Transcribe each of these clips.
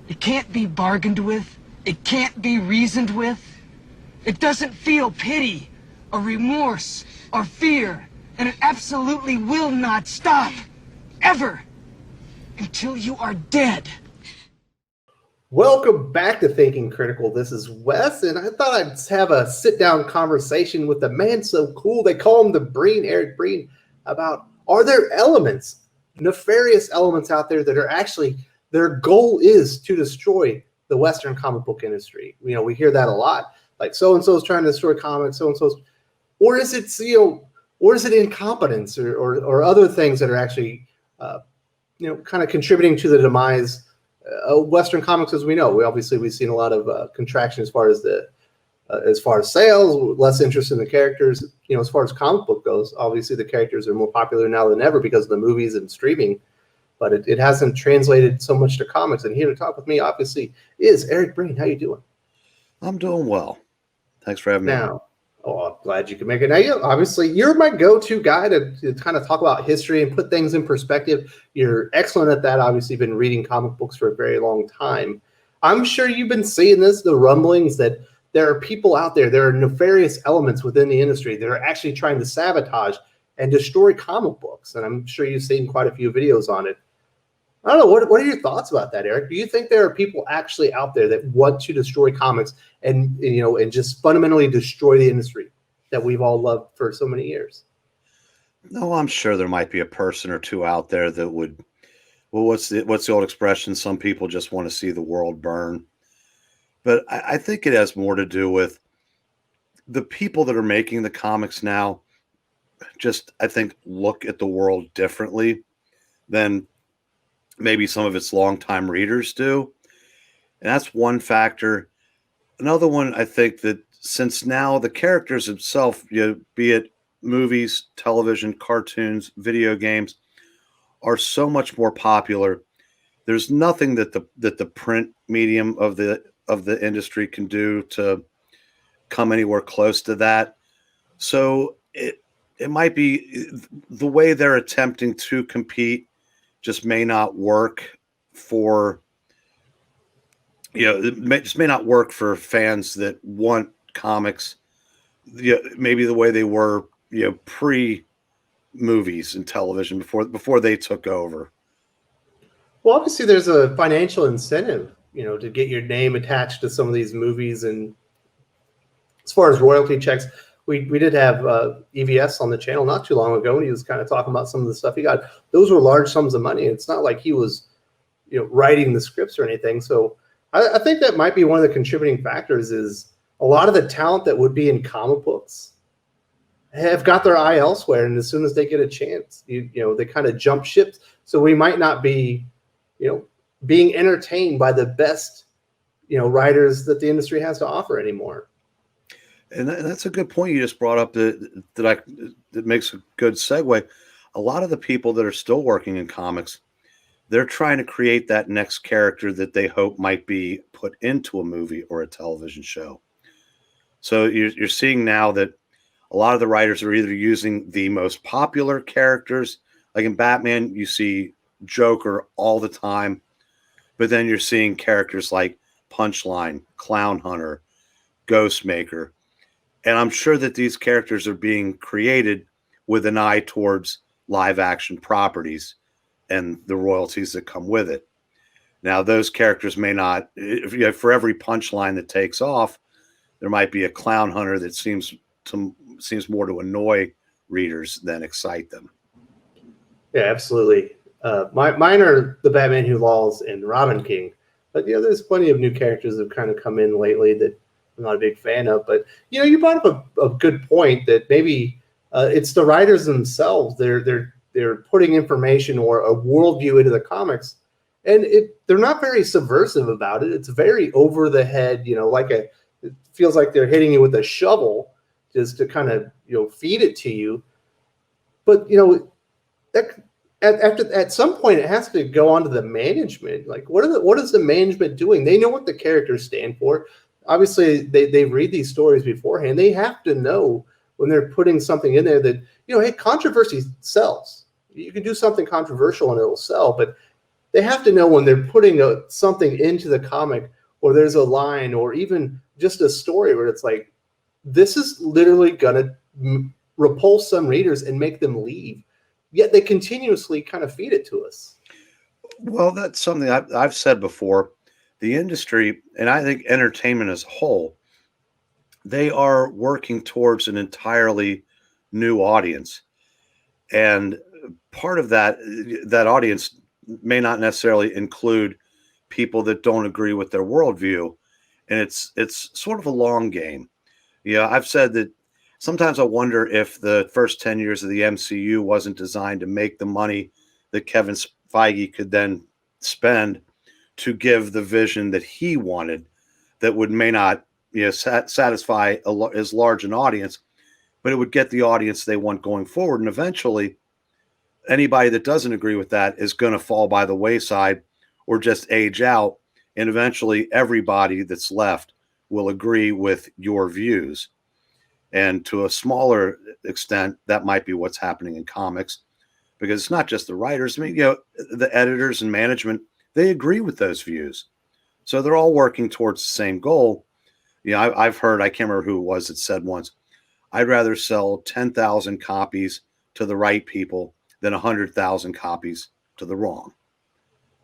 It can't be bargained with. It can't be reasoned with. It doesn't feel pity or remorse or fear. And it absolutely will not stop. Ever. Until you are dead. Welcome back to Thinking Critical. This is Wes, and I thought I'd have a sit-down conversation with the man so cool. They call him the Breen, Eric Breen, about are there elements, nefarious elements out there that are actually, their goal is to destroy the Western comic book industry. You know, we hear that a lot. Like so-and-so is trying to destroy comics, so-and-so's, or is it, or is it incompetence or other things that are actually, kind of contributing to the demise Western comics, as we know. We've seen a lot of contraction as far as sales, less interest in the characters. You know, as far as comic book goes, obviously the characters are more popular now than ever because of the movies and streaming, but it hasn't translated so much to comics. And here to talk with me, obviously, is Eric Breen. How you doing? I'm doing well. Thanks for having me on. Oh, I'm glad you can make it. Now, obviously, you're my go-to guy to kind of talk about history and put things in perspective. You're excellent at that. Obviously, you've been reading comic books for a very long time. I'm sure you've been seeing the rumblings that there are people out there, there are nefarious elements within the industry that are actually trying to sabotage and destroy comic books. And I'm sure you've seen quite a few videos on it. I don't know. What are your thoughts about that, Eric? Do you think there are people actually out there that want to destroy comics and just fundamentally destroy the industry that we've all loved for so many years? No, I'm sure there might be a person or two out there that would. Well, what's the old expression? Some people just want to see the world burn. But I think it has more to do with the people that are making the comics now. Just, I think, look at the world differently than maybe some of its longtime readers do. And that's one factor. Another one, I think that since now the characters themselves, be it movies, television, cartoons, video games, are so much more popular. There's nothing that the print medium of the industry can do to come anywhere close to that. So it might be the way they're attempting to compete just may not work for, it just may not work for fans that want comics, maybe the way they were, pre-movies and television before they took over. Well, obviously there's a financial incentive, to get your name attached to some of these movies. And as far as royalty checks, we did have EVS on the channel not too long ago, and he was kind of talking about some of the stuff he got. Those were large sums of money. It's not like he was, writing the scripts or anything. So I think that might be one of the contributing factors is a lot of the talent that would be in comic books have got their eye elsewhere. And as soon as they get a chance, they kind of jump ships. So we might not be, being entertained by the best, writers that the industry has to offer anymore. And that's a good point you just brought up that makes a good segue. A lot of the people that are still working in comics, they're trying to create that next character that they hope might be put into a movie or a television show. So you're seeing now that a lot of the writers are either using the most popular characters, like in Batman, you see Joker all the time, but then you're seeing characters like Punchline, Clown Hunter, Ghostmaker. And I'm sure that these characters are being created with an eye towards live action properties and the royalties that come with it. Now, those characters may not, for every Punchline that takes off, there might be a Clown Hunter that seems more to annoy readers than excite them. Yeah, absolutely. Mine are the Batman Who Lolls and Robin King. But there's plenty of new characters that have kind of come in lately that I'm not a big fan of. But you brought up a good point that maybe it's the writers themselves. They're putting information or a worldview into the comics, and they're not very subversive about it. It's very over the head. It feels like they're hitting you with a shovel just to kind of feed it to you. But that at some point it has to go on to the management. Like what is the management doing? They know what the characters stand for. Obviously, they read these stories beforehand. They have to know when they're putting something in there that, hey, controversy sells. You can do something controversial and it'll sell, but they have to know when they're putting something into the comic, or there's a line, or even just a story where it's like, this is literally going to repulse some readers and make them leave. Yet they continuously kind of feed it to us. Well, that's something I've said before. The industry, and I think entertainment as a whole, they are working towards an entirely new audience. And part of that audience may not necessarily include people that don't agree with their worldview. And it's sort of a long game. Yeah, I've said that sometimes I wonder if the first 10 years of the MCU wasn't designed to make the money that Kevin Feige could then spend to give the vision that he wanted, that may not satisfy as large an audience, but it would get the audience they want going forward. And eventually, anybody that doesn't agree with that is going to fall by the wayside or just age out. And eventually, everybody that's left will agree with your views. And to a smaller extent, that might be what's happening in comics, because it's not just the writers. I mean, the editors and management, they agree with those views. So they're all working towards the same goal. I've heard, I can't remember who it was that said once, I'd rather sell 10,000 copies to the right people than 100,000 copies to the wrong.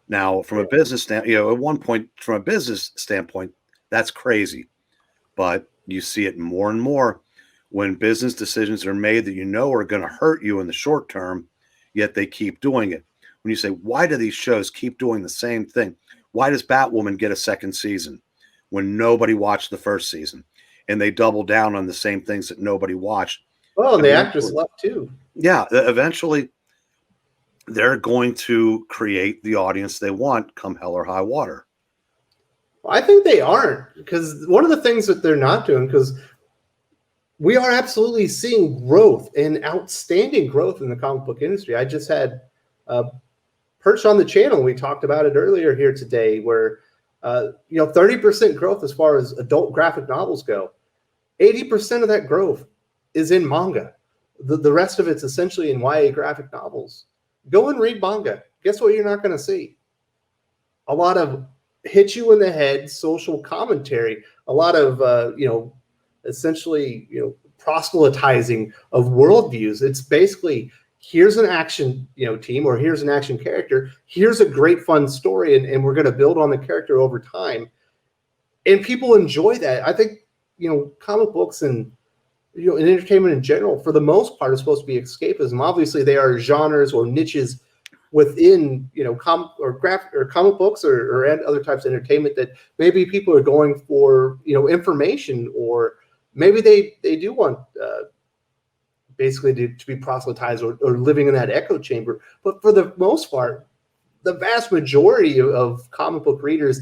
Now, from a business standpoint, at one point, from a business standpoint, that's crazy. But you see it more and more when business decisions are made that are going to hurt you in the short term, yet they keep doing it. When you say, why do these shows keep doing the same thing? Why does Batwoman get a second season when nobody watched the first season? And they double down on the same things that nobody watched. Well, and the actress left too. Yeah, eventually they're going to create the audience they want come hell or high water. I think they aren't, because one of the things that they're not doing, because we are absolutely seeing growth and outstanding growth in the comic book industry. I just had Perch on the channel. We talked about it earlier here today, where 30% growth as far as adult graphic novels go. 80% of that growth is in manga. The rest of it's essentially in YA graphic novels. Go and read manga. Guess what you're not going to see? A lot of hit you in the head social commentary, a lot of essentially proselytizing of worldviews. It's basically, here's an action team, or here's an action character, here's a great fun story, and we're going to build on the character over time, and people enjoy that. I think comic books and and entertainment in general, for the most part, is supposed to be escapism. Obviously, they are genres or niches within comic books or other types of entertainment that maybe people are going for information, or maybe they do want basically to be proselytized or living in that echo chamber. But for the most part, the vast majority of comic book readers,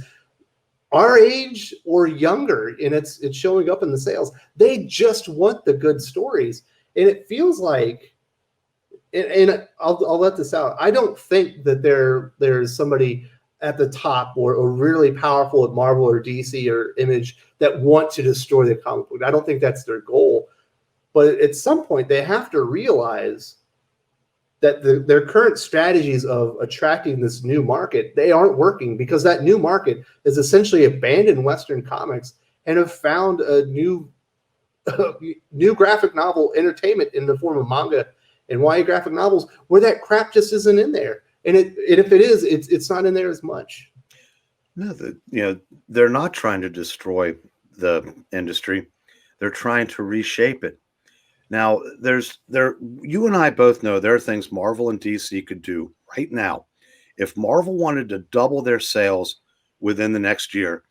our age or younger, and it's showing up in the sales, they just want the good stories. And it feels like, and I'll let this out, I don't think that there's somebody at the top or really powerful at Marvel or DC or Image that want to destroy the comic book. I don't think that's their goal. But at some point, they have to realize that their current strategies of attracting this new market, they aren't working, because that new market is essentially abandoned Western comics and have found a new graphic novel entertainment in the form of manga and YA graphic novels, where that crap just isn't in there. And if it is, it's not in there as much. No, they're not trying to destroy the industry. They're trying to reshape it. Now, you and I both know there are things Marvel and DC could do right now. If Marvel wanted to double their sales within the next year,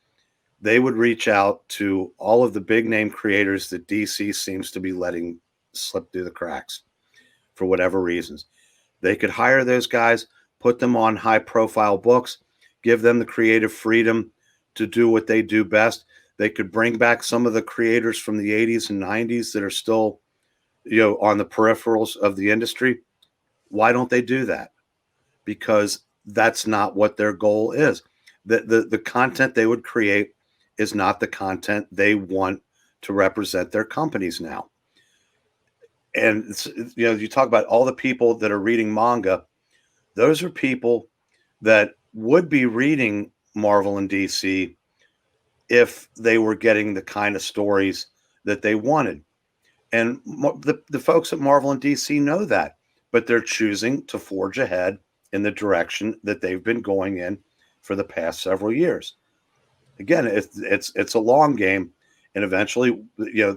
they would reach out to all of the big name creators that DC seems to be letting slip through the cracks for whatever reasons. They could hire those guys, put them on high profile books, give them the creative freedom to do what they do best. They could bring back some of the creators from the 80s and 90s that are still on the peripherals of the industry. Why don't they do that? Because that's not what their goal is. The content they would create is not the content they want to represent their companies now. And you talk about all the people that are reading manga. Those are people that would be reading Marvel and DC if they were getting the kind of stories that they wanted. And the folks at Marvel and DC know that, but they're choosing to forge ahead in the direction that they've been going in for the past several years. Again, it's a long game, and eventually,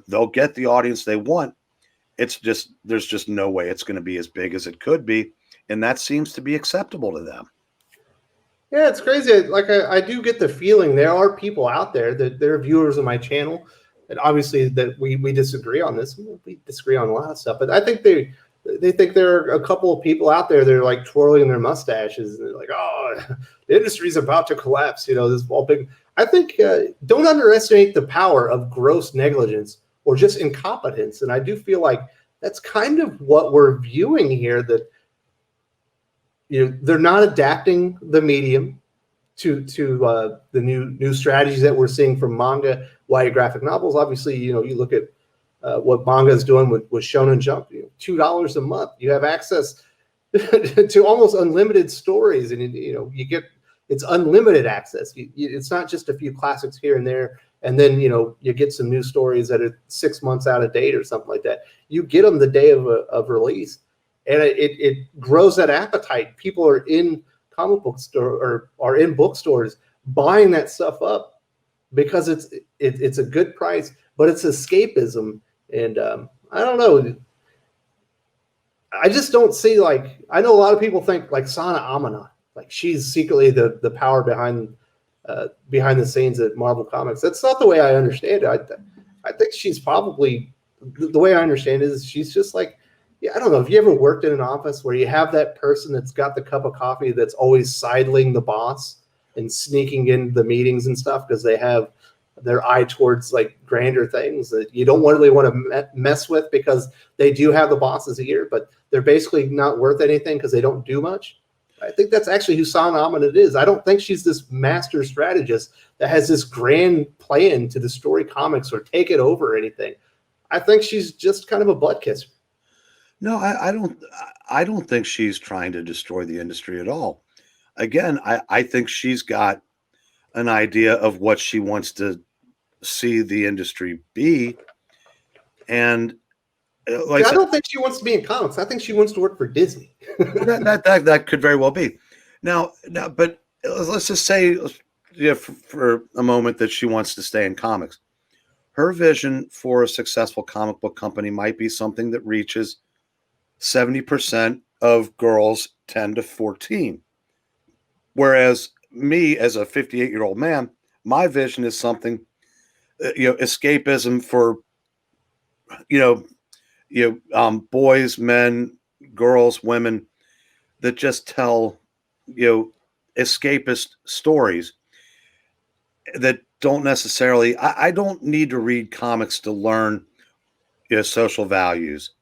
they'll get the audience they want. It's just there's just no way it's going to be as big as it could be, and that seems to be acceptable to them. Yeah, it's crazy. Like I do get the feeling there are people out there that they're viewers of my channel, and obviously that we disagree on this. We disagree on a lot of stuff, but I think they think there are a couple of people out there that are like twirling their mustaches and they're like, oh, the industry's about to collapse. This all big. I think don't underestimate the power of gross negligence or just incompetence, and I do feel like that's kind of what we're viewing here. That they're not adapting the medium to the new strategies that we're seeing from manga, YA graphic novels. Obviously, you look at what manga is doing with Shonen Jump. $2 a month, you have access to almost unlimited stories, and you get it's unlimited access. It's not just a few classics here and there, and then you get some new stories that are 6 months out of date or something like that. You get them the day of release. And it grows that appetite. People are in comic book store or are in bookstores buying that stuff up because it's a good price, but it's escapism. And I don't know. I just don't see I know a lot of people think like Sana Amana, like she's secretly the power behind the scenes at Marvel Comics. That's not the way I understand it. I think she's probably the way I understand it is she's just like. Yeah, I don't know. Have you ever worked in an office where you have that person that's got the cup of coffee that's always sidling the boss and sneaking in the meetings and stuff because they have their eye towards grander things that you don't really want to mess with because they do have the boss's ear, but they're basically not worth anything because they don't do much? I think that's actually who Sana Amana is. I don't think she's this master strategist that has this grand plan to destroy comics or take it over or anything. I think she's just kind of a butt kisser. No, I don't think she's trying to destroy the industry at all. Again, I think she's got an idea of what she wants to see the industry be. And I don't think she wants to be in comics. I think she wants to work for Disney. that could very well be. Now, but let's just say for a moment that she wants to stay in comics. Her vision for a successful comic book company might be something that reaches 70% of girls 10 to 14. Whereas me as a 58-year-old man, my vision is something, escapism for, boys, men, girls, women that just tell, escapist stories that don't necessarily, I don't need to read comics to learn social values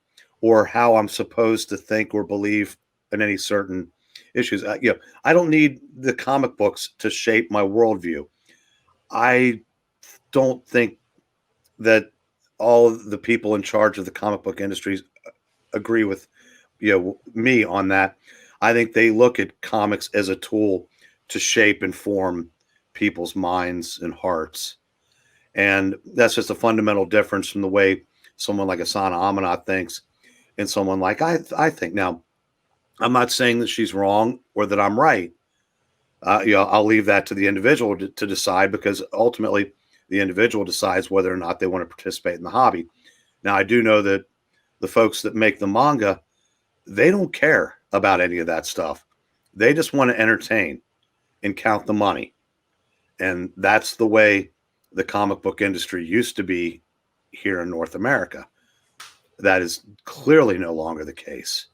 or how I'm supposed to think or believe in any certain issues. I don't need the comic books to shape my worldview. I don't think that all of the people in charge of the comic book industries agree with me on that. I think they look at comics as a tool to shape and form people's minds and hearts. And that's just a fundamental difference from the way someone like Asana Amanat thinks and someone like I think. Now, I'm not saying that she's wrong or that I'm right. I'll leave that to the individual to decide, because ultimately the individual decides whether or not they want to participate in the hobby. Now, I do know that the folks that make the manga, they don't care about any of that stuff. They just want to entertain and count the money. And that's the way the comic book industry used to be here in North America. That is clearly no longer the case.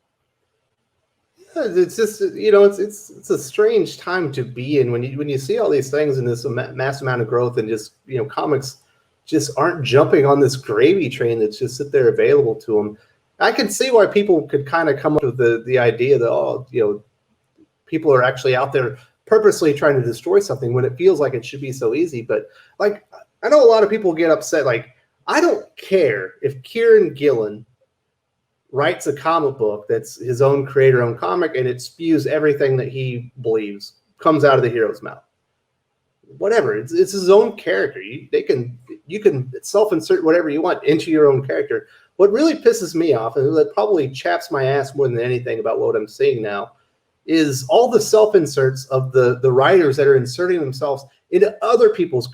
It's just, it's a strange time to be in when you see all these things and this mass amount of growth, and just, comics just aren't jumping on this gravy train that's just sit there available to them. I can see why people could kind of come up with the idea that, people are actually out there purposely trying to destroy something when it feels like it should be so easy. But I know a lot of people get upset. I don't care if Kieran Gillen writes a comic book that's his own creator-owned comic and it spews everything that he believes comes out of the hero's mouth. Whatever, it's his own character. You can self-insert whatever you want into your own character. What really pisses me off, and that probably chaps my ass more than anything about what I'm seeing now, is all the self-inserts of the writers that are inserting themselves into other people's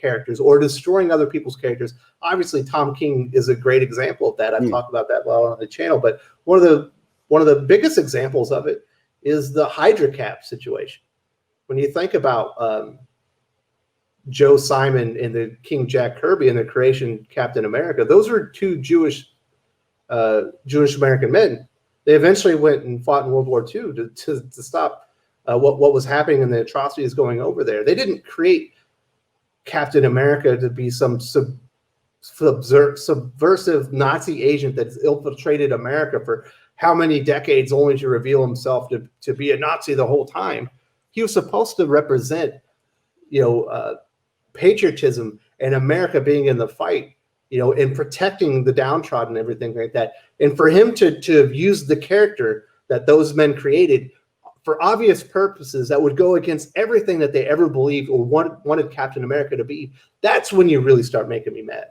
characters or destroying other people's characters. Obviously, Tom King is a great example of that. I've talked about that well on the channel, but one of the biggest examples of it is the Hydra Cap situation. When you think about Joe Simon and the King Jack Kirby and the creation Captain America, those were two Jewish American men. They eventually went and fought in World War II to stop what was happening and the atrocities going over there. They didn't create Captain America to be some subversive Nazi agent that's infiltrated America for how many decades, only to reveal himself to be a Nazi the whole time. He was supposed to represent, patriotism and America being in the fight, and protecting the downtrodden and everything like that. And for him to use the character that those men created for obvious purposes that would go against everything that they ever believed or wanted Captain America to be, that's when you really start making me mad.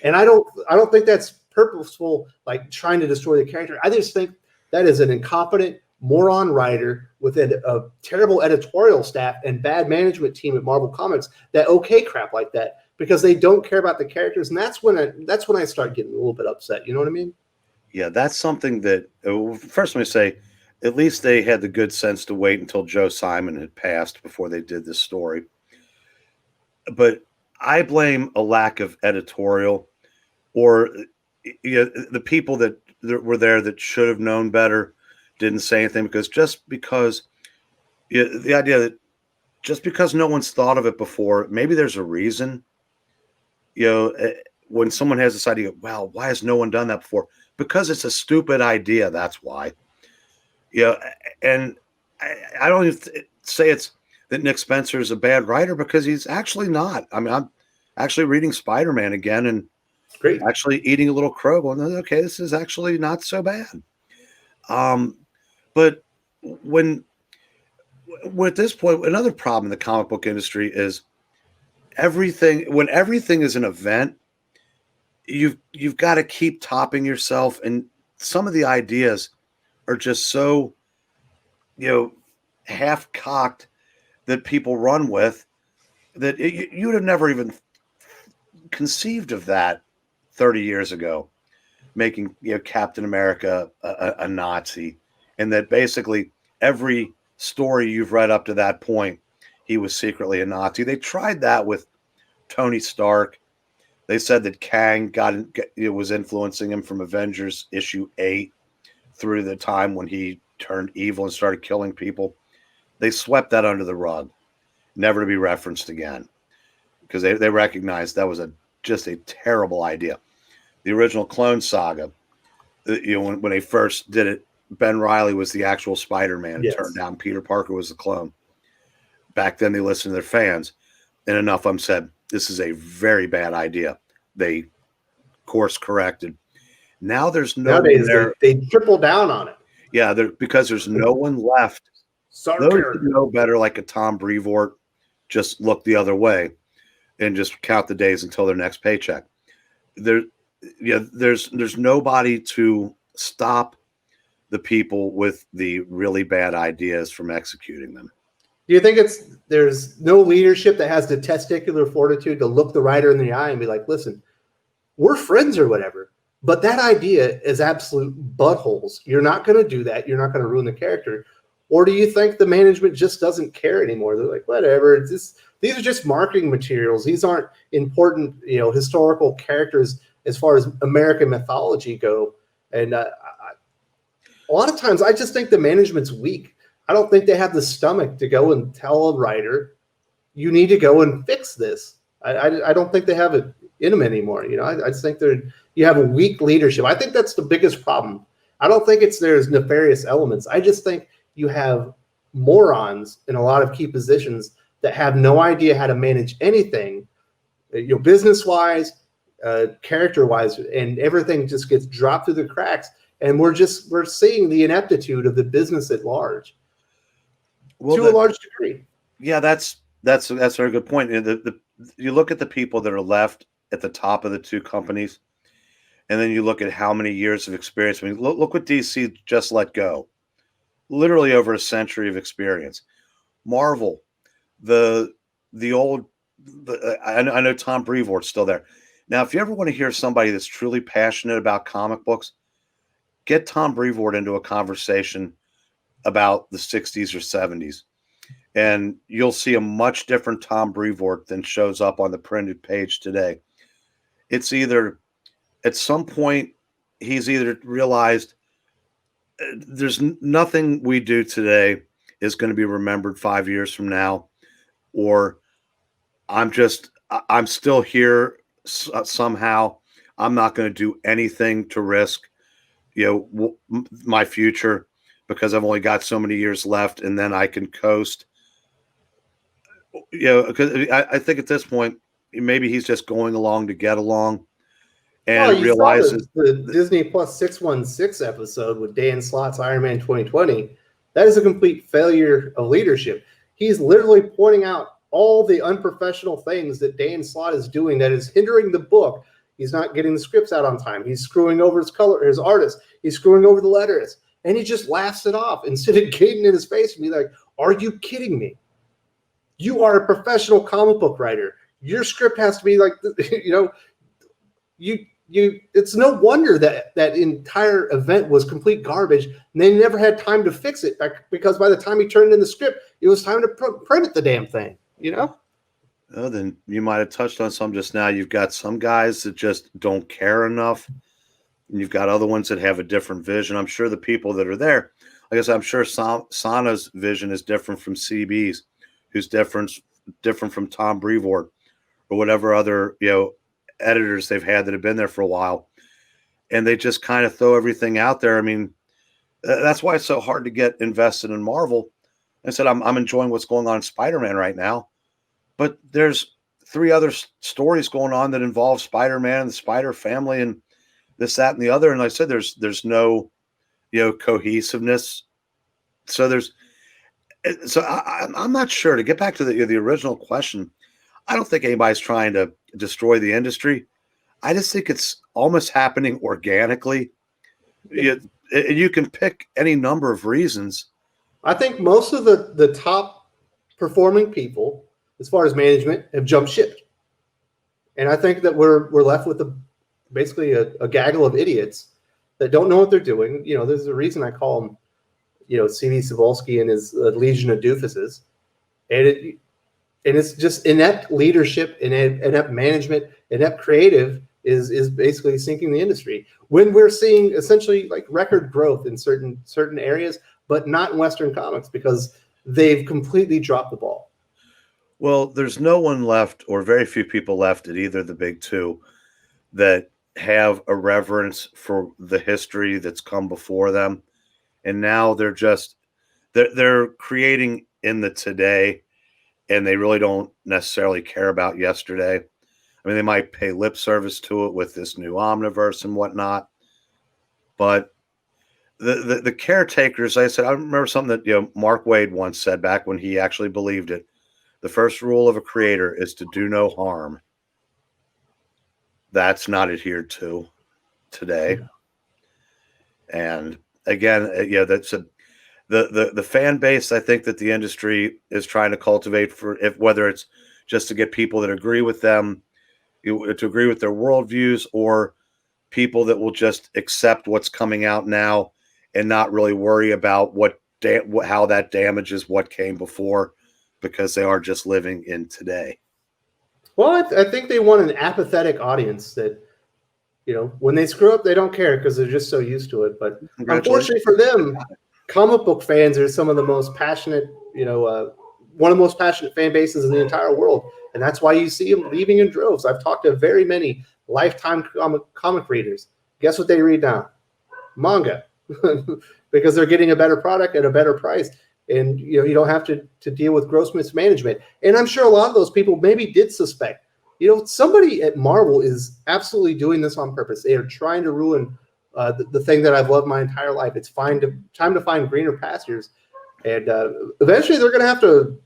And I don't think that's purposeful, like trying to destroy the character. I just think that is an incompetent moron writer with a terrible editorial staff and bad management team at Marvel Comics that crap like that because they don't care about the characters. And that's when I start getting a little bit upset. You know what I mean? Yeah, that's something that first let me say, at least they had the good sense to wait until Joe Simon had passed before they did this story. But I blame a lack of editorial, or the people that were there that should have known better didn't say anything, because the idea that just because no one's thought of it before, maybe there's a reason. When someone has this idea, well, why has no one done that before? Because it's a stupid idea. That's why. And I don't even say it's that Nick Spencer is a bad writer, because he's actually not. I mean, I'm actually reading Spider-Man again and great, actually eating a little crow going, okay, this is actually not so bad. But when at this point, another problem in the comic book industry is when everything is an event, you've got to keep topping yourself. And some of the ideas are just so, half-cocked that people run with that you would have never even conceived of that 30 years ago, making Captain America a Nazi, and that basically every story you've read up to that point, he was secretly a Nazi. They tried that with Tony Stark. They said that Kang was influencing him from Avengers issue 8 through the time when he turned evil and started killing people. They swept that under the rug, never to be referenced again, because they recognized that was just a terrible idea. The original Clone Saga, when they first did it, Ben Reilly was the actual Spider-Man. Yes. It turned out Peter Parker was the clone. Back then, they listened to their fans, and enough of them said, this is a very bad idea. They course corrected. Now there's no one there. They triple down on it. Yeah, because there's no one left. Those who know better, like a Tom Brevoort, just look the other way and just count the days until their next paycheck. There's nobody to stop the people with the really bad ideas from executing them. Do you think there's no leadership that has the testicular fortitude to look the writer in the eye and be like, listen, we're friends or whatever, but that idea is absolute buttholes. You're not going to do that. You're not going to ruin the character. Or do you think the management just doesn't care anymore? They're like, whatever. These are just marketing materials. These aren't important, historical characters as far as American mythology go. And a lot of times I just think the management's weak. I don't think they have the stomach to go and tell a writer, you need to go and fix this. I don't think they have it in them anymore. I just think you have a weak leadership. I think that's the biggest problem. I don't think there's nefarious elements. I just think you have morons in a lot of key positions that have no idea how to manage anything, business-wise, character-wise, and everything just gets dropped through the cracks. And we're seeing the ineptitude of the business at large. Well, to a large degree. yeah, that's a very good point. You look at the people that are left at the top of the two companies, and then you look at how many years of experience. I mean, look what DC just let go. Literally over a century of experience. Marvel, the old, I know Tom Brevoort's still there. Now, if you ever want to hear somebody that's truly passionate about comic books, get Tom Brevoort into a conversation about the 60s or 70s. And you'll see a much different Tom Brevoort than shows up on the printed page today. It's either at some point he's either realized there's nothing we do today is going to be remembered 5 years from now, or I'm still here somehow. I'm not going to do anything to risk, my future because I've only got so many years left, and then I can coast. Because I think at this point maybe he's just going along to get along, and you realizes saw the Disney Plus 616 episode with Dan Slott's Iron Man 2020. That is a complete failure of leadership. He's literally pointing out all the unprofessional things that Dan Slott is doing that is hindering the book. He's not getting the scripts out on time. He's screwing over his artist. He's screwing over the letters. And he just laughs it off instead of getting in his face and be like, are you kidding me? You are a professional comic book writer. Your script has to be like, it's no wonder that entire event was complete garbage. And they never had time to fix it because by the time he turned in the script, it was time to print the damn thing, Oh, then you might have touched on some just now. You've got some guys that just don't care enough. And you've got other ones that have a different vision. I'm sure the people that are there, like I said, I'm sure Sana's vision is different from CB's, who's different from Tom Brevoort or whatever other, editors they've had that have been there for a while. And they just kind of throw everything out there. I mean, that's why it's so hard to get invested in Marvel. I said, I'm enjoying what's going on in Spider-Man right now, but there's 3 other stories going on that involve Spider-Man and the Spider family and this, that, and the other. And like I said, there's no, cohesiveness. So I'm not sure. To get back to the original question, I don't think anybody's trying to destroy the industry. I just think it's almost happening organically. You can pick any number of reasons. I think most of the top performing people, as far as management, have jumped ship. And I think that we're left with basically a gaggle of idiots that don't know what they're doing. There's a reason I call them, C.V. Cebulski and his Legion of Doofuses. And it's just inept leadership, inept management, inept creative is basically sinking the industry. When we're seeing essentially like record growth in certain areas, but not in Western comics because they've completely dropped the ball. Well, there's no one left, or very few people left at either the big two that have a reverence for the history that's come before them. And now they're creating in the today, and they really don't necessarily care about yesterday. I mean, they might pay lip service to it with this new Omniverse and whatnot, but the caretakers, like I said, I remember something that Mark Waid once said back when he actually believed it. The first rule of a creator is to do no harm. That's not adhered to today. And again, that's the fan base I think that the industry is trying to cultivate whether it's just to get people that agree with them, to agree with their worldviews, or people that will just accept what's coming out now and not really worry about how that damages what came before, because they are just living in today. Well, I think they want an apathetic audience that, when they screw up, they don't care because they're just so used to it. But unfortunately for them, comic book fans are some of the most passionate, one of the most passionate fan bases in the entire world. And that's why you see them leaving in droves. I've talked to very many lifetime comic readers. Guess what they read now? Manga. Because they're getting a better product at a better price. And you don't have to deal with gross mismanagement. And I'm sure a lot of those people maybe did suspect, somebody at Marvel is absolutely doing this on purpose. They are trying to ruin the thing that I've loved my entire life. It's time to find greener pastures. And eventually they're going to have to,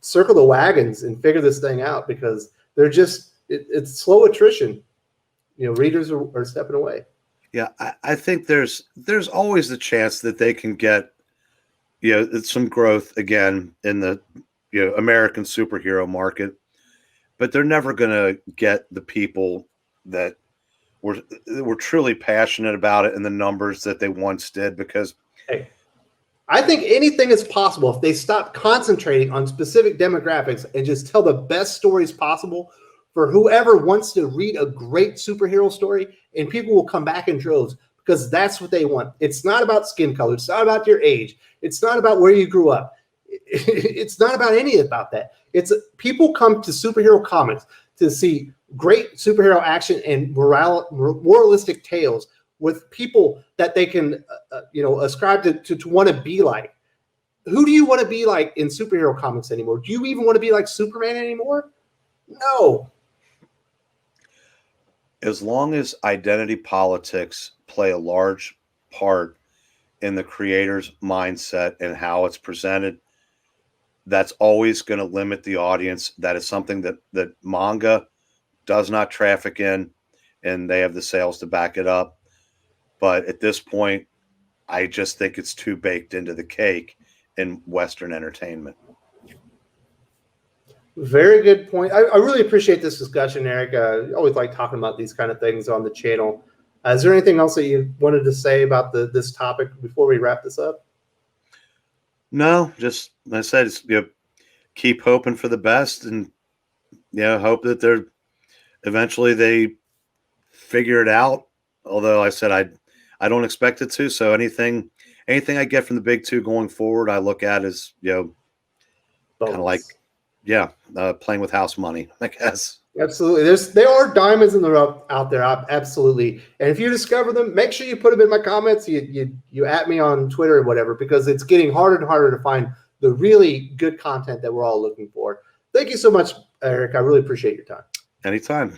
circle the wagons and figure this thing out, because they're just it's slow attrition. Readers are stepping away. Yeah, I think there's always the chance that they can get some growth again in the American superhero market, but they're never going to get the people that were truly passionate about it in the numbers that they once did. Because hey, I think anything is possible if they stop concentrating on specific demographics and just tell the best stories possible for whoever wants to read a great superhero story, and people will come back in droves, because that's what they want. It's not about skin color. It's not about your age. It's not about where you grew up. It's not about any about that. It's people come to superhero comics to see great superhero action and moralistic tales with people that they can, ascribe to want to be like. Who do you want to be like in superhero comics anymore? Do you even want to be like Superman anymore? No. As long as identity politics play a large part in the creator's mindset and how it's presented, that's always going to limit the audience. That is something that manga does not traffic in, and they have the sales to back it up. But at this point, I just think it's too baked into the cake in Western entertainment. Very good point. I really appreciate this discussion, Eric. I always like talking about these kind of things on the channel. Is there anything else that you wanted to say about this topic before we wrap this up? No, just like I said, it's, keep hoping for the best, and hope that they're eventually they figure it out. Although I said I don't expect it to. So anything I get from the big two going forward, I look at as kind of like playing with house money, I guess. Absolutely. There are diamonds in the rough out there. Absolutely. And if you discover them, make sure you put them in my comments. You at me on Twitter or whatever, because it's getting harder and harder to find the really good content that we're all looking for. Thank you so much, Eric. I really appreciate your time. Anytime.